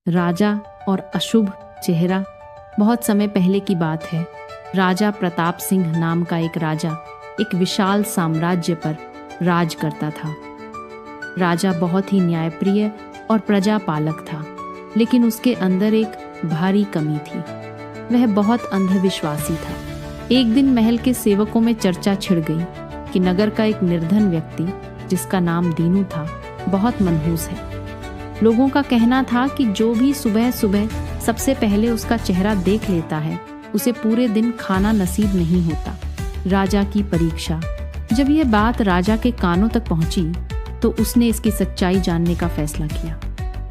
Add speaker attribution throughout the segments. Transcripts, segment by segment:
Speaker 1: राजा और अशुभ चेहरा। बहुत समय पहले की बात है। राजा प्रताप सिंह नाम का एक राजा एक विशाल साम्राज्य पर राज करता था। राजा बहुत ही न्यायप्रिय और प्रजापालक था, लेकिन उसके अंदर एक भारी कमी थी। वह बहुत अंधविश्वासी था। एक दिन महल के सेवकों में चर्चा छिड़ गई कि नगर का एक निर्धन व्यक्ति, जिसका नाम दीनू था, बहुत मनहूस है। लोगों का कहना था कि जो भी सुबह सुबह सबसे पहले उसका चेहरा देख लेता है, उसे पूरे दिन खाना नसीब नहीं होता। राजा की परीक्षा। जब यह बात राजा के कानों तक पहुंची, तो उसने इसकी सच्चाई जानने का फैसला किया।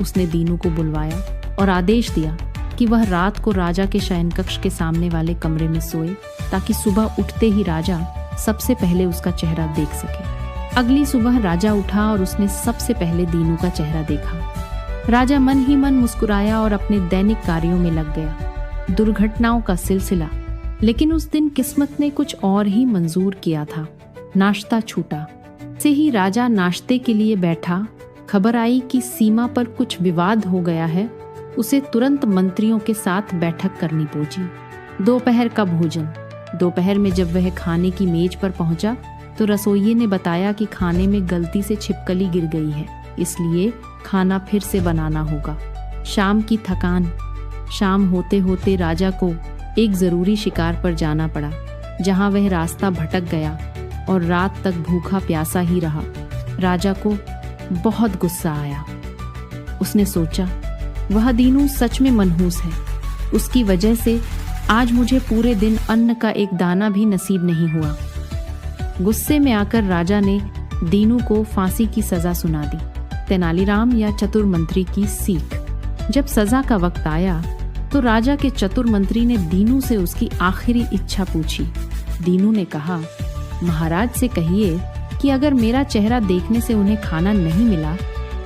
Speaker 1: उसने दीनू को बुलवाया और आदेश दिया कि वह रात को राजा के शयनकक्ष के सामने वाले कमरे में सोए, ताकि सुबह उठते ही राजा सबसे पहले उसका चेहरा देख सके। अगली सुबह राजा उठा और उसने सबसे पहले दीनू का चेहरा देखा। राजा मन ही मन मुस्कुराया और अपने दैनिक कार्यों में लग गया। दुर्घटनाओं का सिलसिला। लेकिन उस दिन किस्मत ने कुछ और ही मंजूर किया था। नाश्ता छूटा। से ही राजा नाश्ते के लिए बैठा, खबर आई कि सीमा पर कुछ विवाद हो गया है। उसे तुरंत मंत्रियों के साथ बैठक करनी पहुंची। दोपहर का भोजन। दोपहर में जब वह खाने की मेज पर पहुंचा, तो रसोइये ने बताया कि खाने में गलती से छिपकली गिर गई है, इसलिए खाना फिर से बनाना होगा। शाम की थकान। शाम होते होते राजा को एक जरूरी शिकार पर जाना पड़ा, जहां वह रास्ता भटक गया और रात तक भूखा प्यासा ही रहा। राजा को बहुत गुस्सा आया। उसने सोचा, वह दीनू सच में मनहूस है। उसकी वजह से आज मुझे पूरे दिन अन्न का एक दाना भी नसीब नहीं हुआ। गुस्से में आकर राजा ने दीनू को फांसी की सजा सुना दी। तेनालीराम या चतुर मंत्री की सीख। जब सजा का वक्त आया, तो राजा के चतुर मंत्री ने दीनू से उसकी आखिरी इच्छा पूछी। दीनू ने कहा, महाराज से कहिए कि अगर मेरा चेहरा देखने से उन्हें खाना नहीं मिला,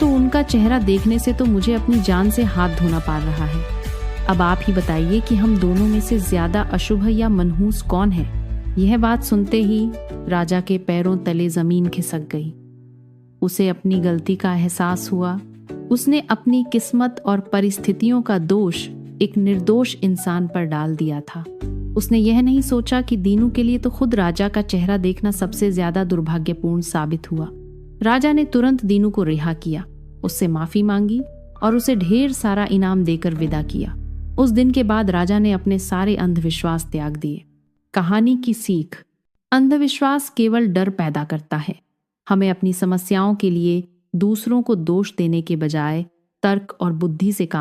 Speaker 1: तो उनका चेहरा देखने से तो मुझे अपनी जान से हाथ धोना पड़ रहा है। अब आप ही बताइए कि हम दोनों में से ज्यादा अशुभ या मनहूस कौन है। यह बात सुनते ही राजा के पैरों तले जमीन खिसक गई। उसे अपनी गलती का एहसास हुआ। उसने अपनी किस्मत और परिस्थितियों का दोष एक निर्दोष इंसान पर डाल दिया था। उसने यह नहीं सोचा कि दीनू के लिए तो खुद राजा का चेहरा देखना सबसे ज्यादा दुर्भाग्यपूर्ण साबित हुआ। राजा ने तुरंत दीनू को रिहा किया, उससे माफी मांगी और उसे ढेर सारा इनाम देकर विदा किया। उस दिन के बाद राजा ने अपने सारे अंधविश्वास त्याग दिए। कहानी की सीख। अंधविश्वास केवल डर पैदा करता है। हमें अपनी समस्याओं के लिए दूसरों को दोष देने के बजाय तर्क और बुद्धि से काम